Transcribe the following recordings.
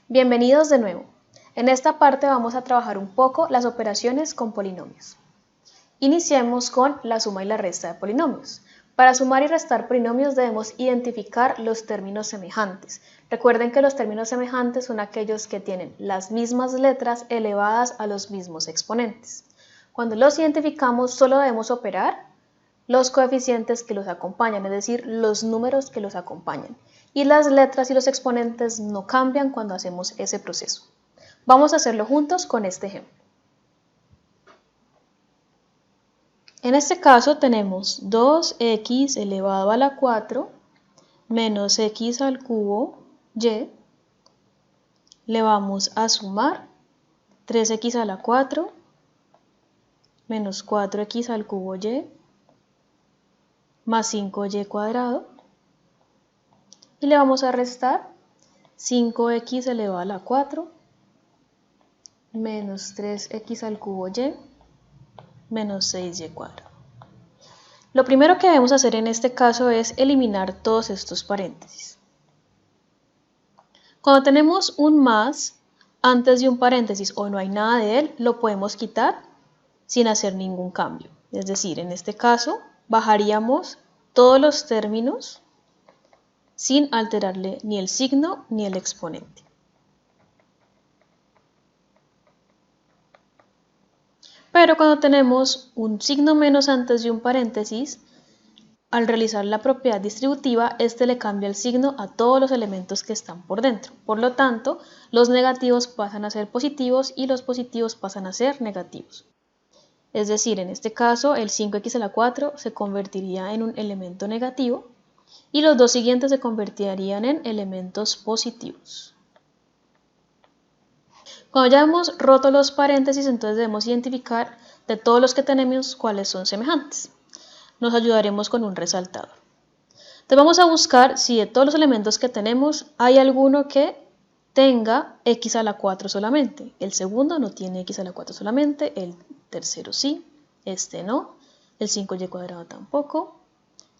Bienvenidos de nuevo. En esta parte vamos a trabajar un poco las operaciones con polinomios. Iniciemos con la suma y la resta de polinomios. Para sumar y restar polinomios debemos identificar los términos semejantes. Recuerden que los términos semejantes son aquellos que tienen las mismas letras elevadas a los mismos exponentes. Cuando los identificamos solo debemos operar los coeficientes que los acompañan, es decir, los números que los acompañan. Y las letras y los exponentes no cambian cuando hacemos ese proceso. Vamos a hacerlo juntos con este ejemplo. En este caso tenemos 2x elevado a la 4 menos x al cubo y. Le vamos a sumar 3x a la 4 menos 4x al cubo y más 5y cuadrado. Y le vamos a restar 5x elevado a la 4 menos 3x al cubo y menos 6y cuadrado. Lo primero que debemos hacer en este caso es eliminar todos estos paréntesis. Cuando tenemos un más antes de un paréntesis o no hay nada de él, lo podemos quitar sin hacer ningún cambio. Es decir, en este caso bajaríamos todos los términos sin alterarle ni el signo ni el exponente. Pero cuando tenemos un signo menos antes de un paréntesis, al realizar la propiedad distributiva, este le cambia el signo a todos los elementos que están por dentro. Por lo tanto, los negativos pasan a ser positivos y los positivos pasan a ser negativos. Es decir, en este caso, el 5x a la 4 se convertiría en un elemento negativo y los dos siguientes se convertirían en elementos positivos. Cuando ya hemos roto los paréntesis, entonces debemos identificar de todos los que tenemos cuáles son semejantes. Nos ayudaremos con un resaltador. Entonces vamos a buscar si de todos los elementos que tenemos hay alguno que tenga x a la 4 solamente. El segundo no tiene x a la 4 solamente, el tercero sí, este no, el 5y cuadrado tampoco.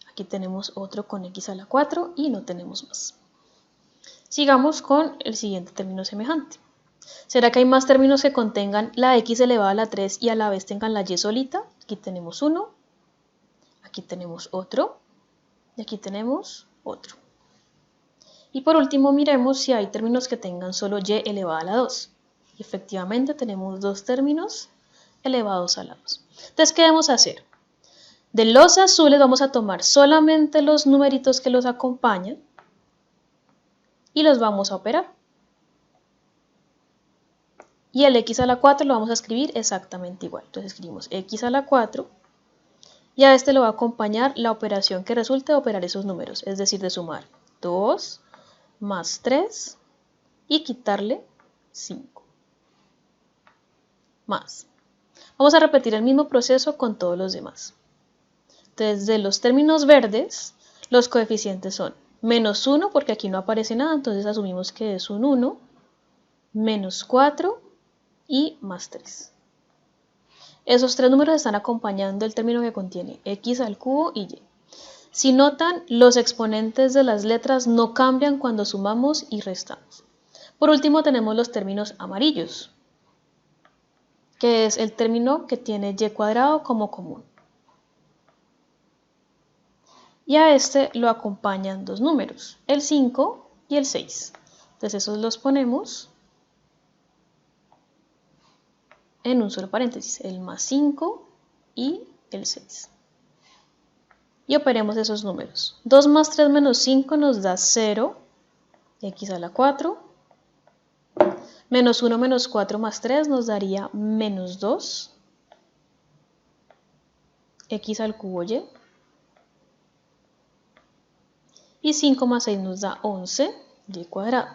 Aquí tenemos otro con x a la 4 y no tenemos más. Sigamos con el siguiente término semejante. ¿Será que hay más términos que contengan la x elevada a la 3 y a la vez tengan la y solita? Aquí tenemos uno, aquí tenemos otro y aquí tenemos otro. Y por último miremos si hay términos que tengan solo y elevada a la 2. Y efectivamente tenemos dos términos elevados a la 2. Entonces, ¿qué debemos hacer? De los azules vamos a tomar solamente los numeritos que los acompañan y los vamos a operar. Y el x a la 4 lo vamos a escribir exactamente igual. Entonces escribimos x a la 4 y a este lo va a acompañar la operación que resulte de operar esos números, es decir, de sumar 2 más 3 y quitarle 5 más. Vamos a repetir el mismo proceso con todos los demás. Entonces, de los términos verdes, los coeficientes son menos 1, porque aquí no aparece nada, entonces asumimos que es un 1, menos 4 y más 3. Esos tres números están acompañando el término que contiene x al cubo y y. Si notan, los exponentes de las letras no cambian cuando sumamos y restamos. Por último tenemos los términos amarillos, que es el término que tiene y cuadrado como común. Y a este lo acompañan dos números, el 5 y el 6. Entonces esos los ponemos en un solo paréntesis, el más 5 y el 6. Y operemos esos números. 2 más 3 menos 5 nos da 0, x a la 4. Menos 1 menos 4 más 3 nos daría menos 2, x al cubo y. Y 5 más 6 nos da 11, y cuadrado.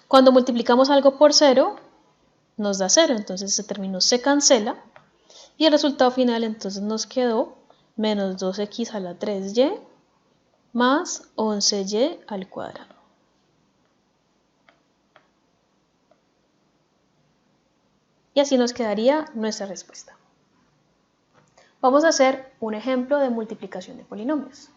Cuando multiplicamos algo por 0, nos da 0, entonces ese término se cancela. Y el resultado final entonces nos quedó menos 2x a la 3y más 11y al cuadrado. Y así nos quedaría nuestra respuesta. Vamos a hacer un ejemplo de multiplicación de polinomios.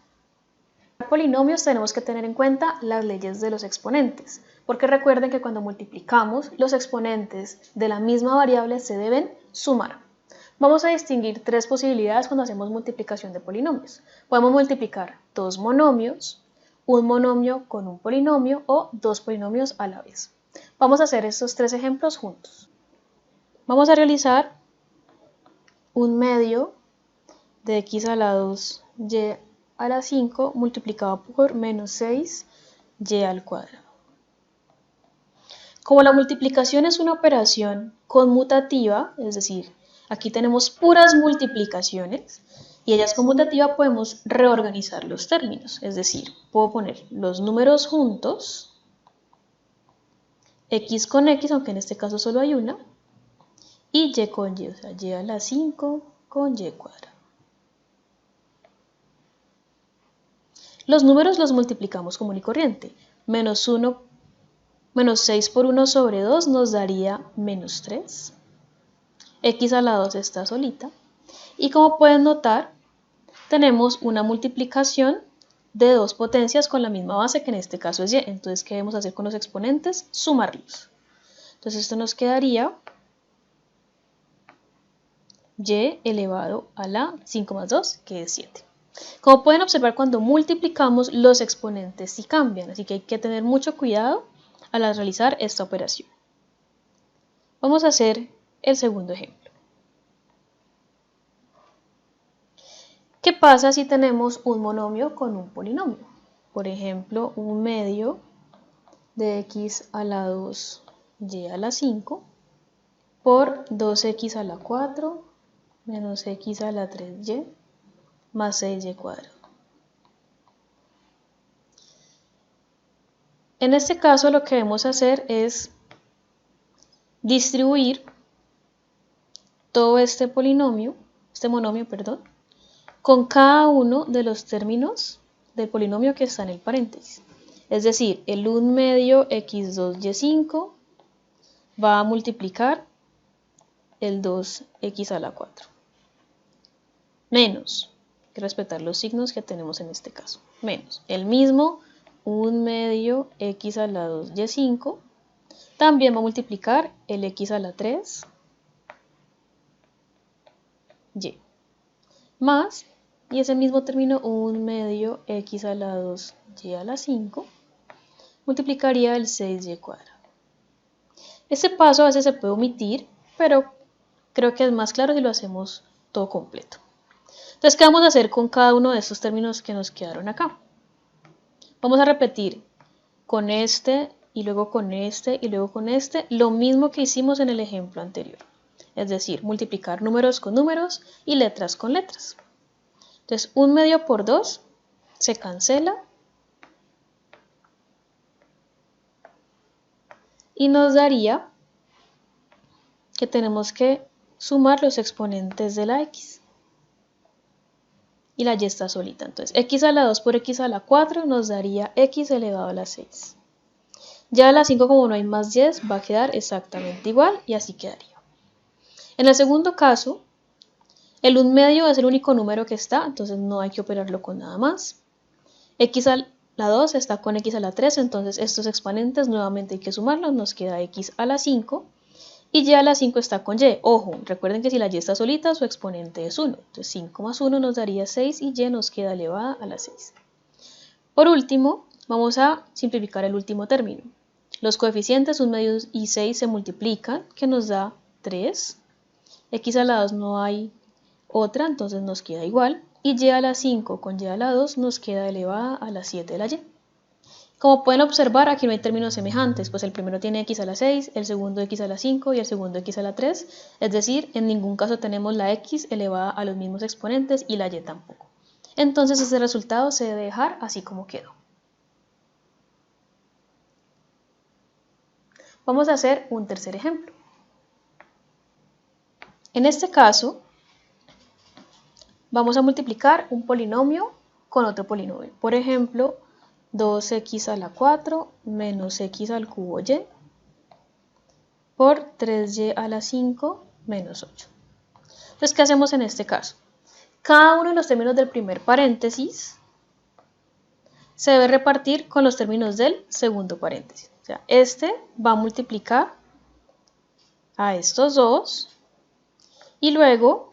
multiplicar polinomios tenemos que tener en cuenta las leyes de los exponentes, porque recuerden que cuando multiplicamos, los exponentes de la misma variable se deben sumar. Vamos a distinguir tres posibilidades cuando hacemos multiplicación de polinomios. Podemos multiplicar dos monomios, un monomio con un polinomio o dos polinomios a la vez. Vamos a hacer estos tres ejemplos juntos. Vamos a realizar un medio de x a la 2y a la 5 multiplicado por menos 6y al cuadrado. Como la multiplicación es una operación conmutativa, es decir, aquí tenemos puras multiplicaciones y ella es conmutativa, podemos reorganizar los términos, es decir, puedo poner los números juntos, x con x, aunque en este caso solo hay una, y y con y, o sea, y a la 5 con y cuadrado. Los números los multiplicamos común y corriente. Menos 6 por 1 sobre 2 nos daría menos 3. X a la 2 está solita. Y como pueden notar, tenemos una multiplicación de dos potencias con la misma base, que en este caso es y. Entonces, ¿qué debemos hacer con los exponentes? Sumarlos. Entonces, esto nos quedaría y elevado a la 5 más 2, que es 7. Como pueden observar, cuando multiplicamos, los exponentes sí cambian, así que hay que tener mucho cuidado al realizar esta operación. Vamos a hacer el segundo ejemplo. ¿Qué pasa si tenemos un monomio con un polinomio? Por ejemplo, un medio de x a la 2y a la 5 por 2x a la 4 menos x a la 3y más 6y cuadrado. En este caso lo que debemos hacer es distribuir todo este monomio, con cada uno de los términos del polinomio que está en el paréntesis. Es decir, el 1 medio x2y5 va a multiplicar el 2x a la 4. Menos, hay que respetar los signos que tenemos en este caso. Menos, el mismo 1 medio x a la 2y5 también va a multiplicar el x a la 3 y más, y ese mismo término 1 medio x a la 2y a la 5 multiplicaría el 6y cuadrado. Este paso a veces se puede omitir, pero creo que es más claro si lo hacemos todo completo. Entonces, ¿qué vamos a hacer con cada uno de estos términos que nos quedaron acá? Vamos a repetir con este y luego con este y luego con este lo mismo que hicimos en el ejemplo anterior. Es decir, multiplicar números con números y letras con letras. Entonces, 1 medio por 2 se cancela y nos daría que tenemos que sumar los exponentes de la x. Y la y está solita. Entonces, x a la 2 por x a la 4 nos daría x elevado a la 6. Ya a la 5, como no hay más y, va a quedar exactamente igual y así quedaría. En el segundo caso, el 1 medio es el único número que está, entonces no hay que operarlo con nada más. X a la 2 está con x a la 3, entonces estos exponentes nuevamente hay que sumarlos, nos queda x a la 5. Y y a la 5 está con y. Ojo, recuerden que si la y está solita, su exponente es 1. Entonces 5 más 1 nos daría 6 y y nos queda elevada a la 6. Por último, vamos a simplificar el último término. Los coeficientes 1 medio y 6 se multiplican, que nos da 3. X a la 2 no hay otra, entonces nos queda igual. Y a la 5 con y a la 2 nos queda elevada a la 7 de la y. Como pueden observar, aquí no hay términos semejantes, pues el primero tiene x a la 6, el segundo x a la 5 y el segundo x a la 3. Es decir, en ningún caso tenemos la x elevada a los mismos exponentes y la y tampoco. Entonces ese resultado se debe dejar así como quedó. Vamos a hacer un tercer ejemplo. En este caso, vamos a multiplicar un polinomio con otro polinomio. Por ejemplo, 2x a la 4 menos x al cubo y por 3y a la 5 menos 8. Entonces, ¿qué hacemos en este caso? Cada uno de los términos del primer paréntesis se debe repartir con los términos del segundo paréntesis. O sea, este va a multiplicar a estos dos y luego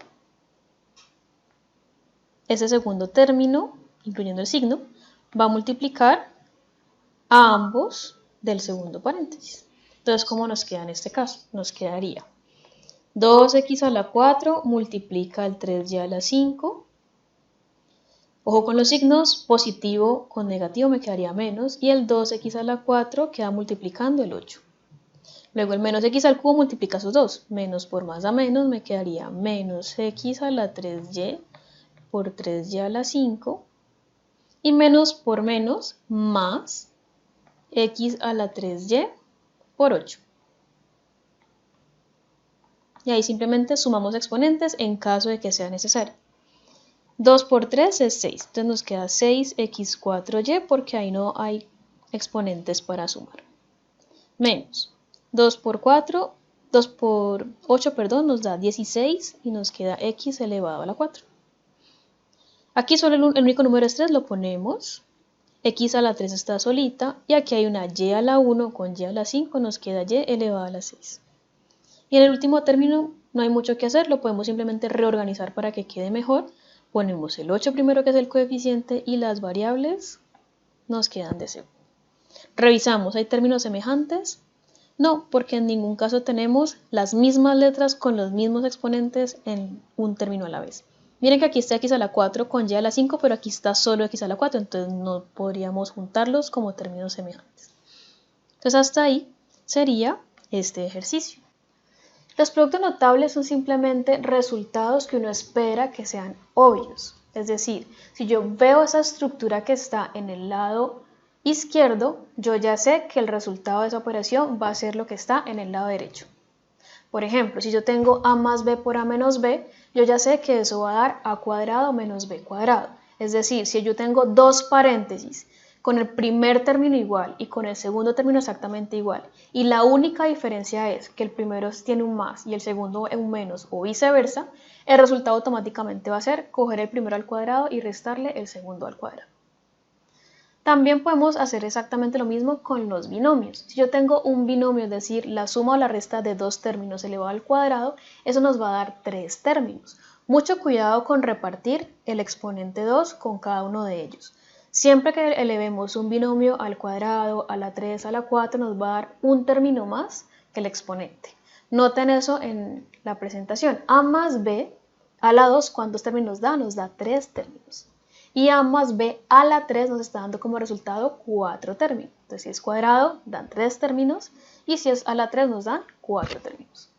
ese segundo término, incluyendo el signo, va a multiplicar a ambos del segundo paréntesis. Entonces, ¿cómo nos queda en este caso? Nos quedaría 2x a la 4 multiplica el 3y a la 5. Ojo con los signos, positivo con negativo me quedaría menos, y el 2x a la 4 queda multiplicando el 8. Luego el menos x al cubo multiplica esos dos, menos por más a menos me quedaría menos x a la 3y por 3y a la 5, y menos por menos más x a la 3y por 8. Y ahí simplemente sumamos exponentes en caso de que sea necesario. 2 por 3 es 6, entonces nos queda 6x4y porque ahí no hay exponentes para sumar. Menos 2 por 8, nos da 16 y nos queda x elevado a la 4. Aquí solo el único número es 3, lo ponemos. X a la 3 está solita y aquí hay una y a la 1 con y a la 5, nos queda y elevado a la 6. Y en el último término no hay mucho que hacer, lo podemos simplemente reorganizar para que quede mejor. Ponemos el 8 primero, que es el coeficiente, y las variables nos quedan de segundo. Revisamos, ¿hay términos semejantes? No, porque en ningún caso tenemos las mismas letras con los mismos exponentes en un término a la vez. Miren que aquí está x a la 4 con y a la 5, pero aquí está solo x a la 4, entonces no podríamos juntarlos como términos semejantes. Entonces hasta ahí sería este ejercicio. Los productos notables son simplemente resultados que uno espera que sean obvios. Es decir, si yo veo esa estructura que está en el lado izquierdo, yo ya sé que el resultado de esa operación va a ser lo que está en el lado derecho. Por ejemplo, si yo tengo a más b por a menos b, yo ya sé que eso va a dar a cuadrado menos b cuadrado. Es decir, si yo tengo dos paréntesis con el primer término igual y con el segundo término exactamente igual, y la única diferencia es que el primero tiene un más y el segundo un menos o viceversa, el resultado automáticamente va a ser coger el primero al cuadrado y restarle el segundo al cuadrado. También podemos hacer exactamente lo mismo con los binomios. Si yo tengo un binomio, es decir, la suma o la resta de dos términos elevado al cuadrado, eso nos va a dar tres términos. Mucho cuidado con repartir el exponente 2 con cada uno de ellos. Siempre que elevemos un binomio al cuadrado, a la 3, a la 4, nos va a dar un término más que el exponente. Noten eso en la presentación. A más b a la 2, ¿cuántos términos da? Nos da 3 términos. Y a más b a la 3 nos está dando como resultado 4 términos. Entonces, si es cuadrado, dan 3 términos. Y si es a la 3, nos dan 4 términos.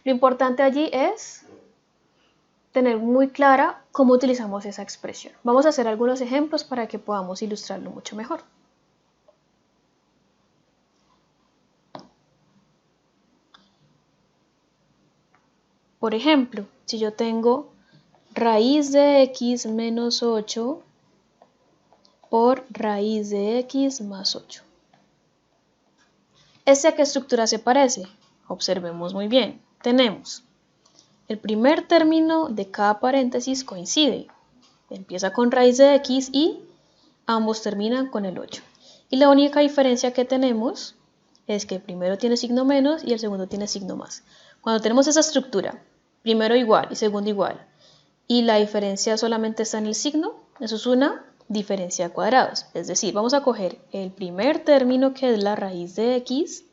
Lo importante allí es tener muy clara cómo utilizamos esa expresión. Vamos a hacer algunos ejemplos para que podamos ilustrarlo mucho mejor. Por ejemplo, si yo tengo raíz de x menos 8 por raíz de x más 8. ¿A qué estructura se parece? Observemos muy bien. Tenemos el primer término de cada paréntesis coincide. Empieza con raíz de x y ambos terminan con el 8. Y la única diferencia que tenemos es que el primero tiene signo menos y el segundo tiene signo más. Cuando tenemos esa estructura, primero igual y segundo igual, y la diferencia solamente está en el signo, eso es una diferencia de cuadrados. Es decir, vamos a coger el primer término, que es la raíz de x,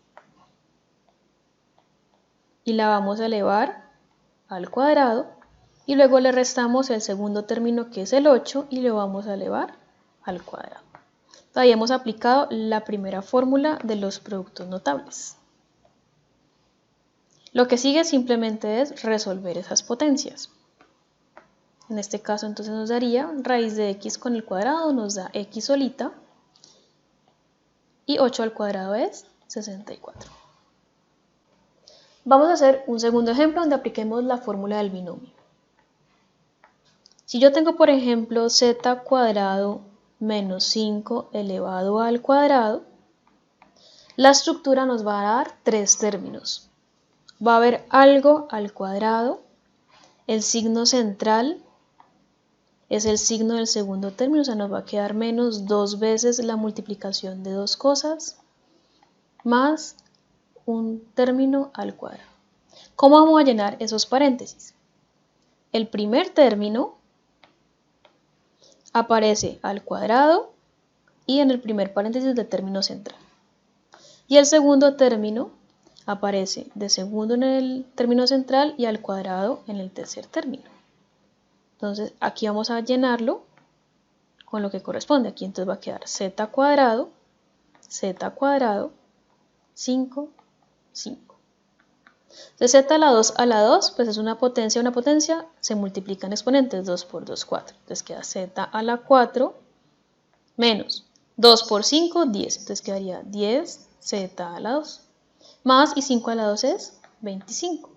y la vamos a elevar al cuadrado, y luego le restamos el segundo término, que es el 8, y lo vamos a elevar al cuadrado. Ahí hemos aplicado la primera fórmula de los productos notables. Lo que sigue simplemente es resolver esas potencias. En este caso entonces nos daría raíz de x con el cuadrado, nos da x solita, y 8 al cuadrado es 64. Vamos a hacer un segundo ejemplo donde apliquemos la fórmula del binomio. Si yo tengo, por ejemplo, z cuadrado menos 5 elevado al cuadrado, la estructura nos va a dar tres términos. Va a haber algo al cuadrado, el signo central es el signo del segundo término, o sea, nos va a quedar menos 2 veces la multiplicación de dos cosas más un término al cuadrado. ¿Cómo vamos a llenar esos paréntesis? El primer término aparece al cuadrado y en el primer paréntesis del término central. Y el segundo término aparece de segundo en el término central y al cuadrado en el tercer término. Entonces aquí vamos a llenarlo con lo que corresponde. Aquí entonces va a quedar z cuadrado, 5, 5. De z a la 2, pues es una potencia, se multiplican exponentes, 2 por 2, 4. Entonces queda z a la 4 menos 2 por 5, 10. Entonces quedaría 10 z a la 2. Más y 5 a la 2 es 25.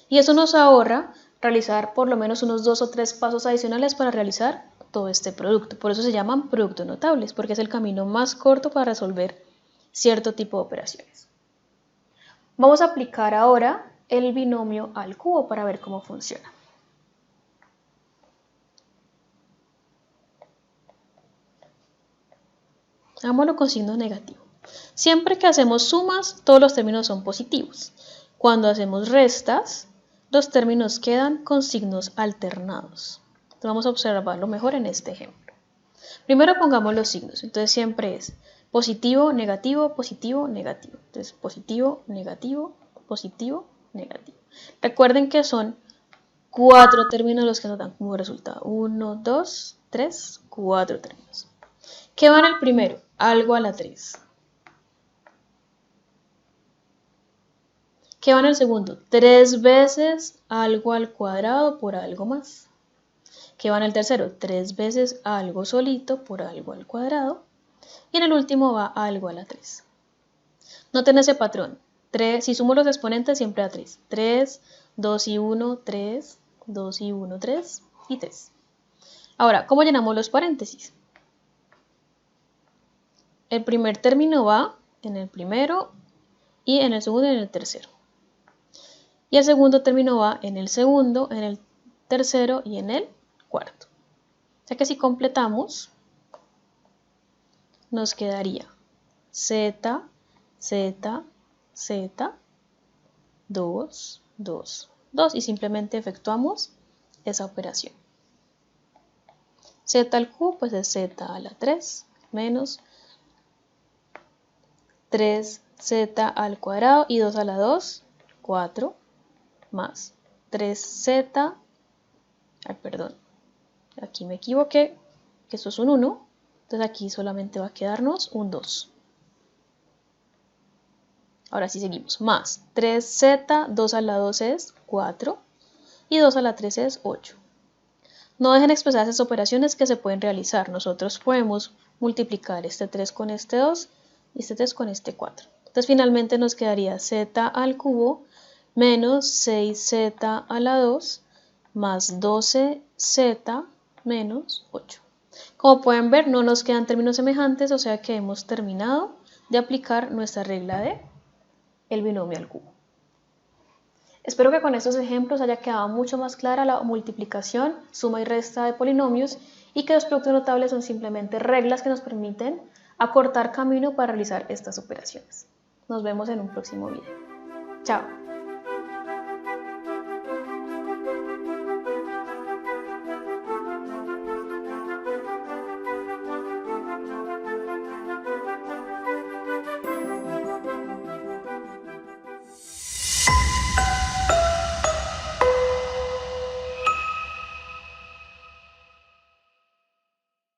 Y eso nos ahorra realizar por lo menos unos 2 o 3 pasos adicionales para realizar todo este producto. Por eso se llaman productos notables, porque es el camino más corto para resolver cierto tipo de operaciones. Vamos a aplicar ahora el binomio al cubo para ver cómo funciona. Hagámoslo con signo negativo. Siempre que hacemos sumas, todos los términos son positivos. Cuando hacemos restas, los términos quedan con signos alternados. Entonces vamos a observarlo mejor en este ejemplo. Primero pongamos los signos. Entonces siempre es positivo, negativo, positivo, negativo. Entonces positivo, negativo, positivo, negativo. Recuerden que son 4 términos los que nos dan como resultado. 1, 2, 3, 4 términos. ¿Qué va en el primero? Algo a la 3. ¿Qué va en el segundo? 3 veces algo al cuadrado por algo más. ¿Qué va en el tercero? 3 veces algo solito por algo al cuadrado. Y en el último va algo a la 3. Noten ese patrón. 3, si sumo los exponentes siempre da 3. 3, 2 y 1, 3, 2 y 1, 3 y 3. Ahora, ¿cómo llenamos los paréntesis? El primer término va en el primero y en el segundo y en el tercero. Y el segundo término va en el segundo, en el tercero y en el cuarto. O sea que si completamos, nos quedaría z, z, z, 2, 2, 2 y simplemente efectuamos esa operación. Z al cubo pues es z a la 3 menos 3z al cuadrado y 2 a la 2, 4, más 3z, perdón, aquí me equivoqué, que eso es un 1, entonces aquí solamente va a quedarnos un 2. Ahora sí seguimos, más 3z, 2 a la 2 es 4 y 2 a la 3 es 8. No dejen expresar esas operaciones que se pueden realizar. Nosotros podemos multiplicar este 3 con este 2 y este 3 con este 4. Entonces finalmente nos quedaría z al cubo menos 6z a la 2 más 12z menos 8. Como pueden ver, no nos quedan términos semejantes, o sea que hemos terminado de aplicar nuestra regla de el binomio al cubo. Espero que con estos ejemplos haya quedado mucho más clara la multiplicación, suma y resta de polinomios y que los productos notables son simplemente reglas que nos permiten acortar camino para realizar estas operaciones. Nos vemos en un próximo video. Chao.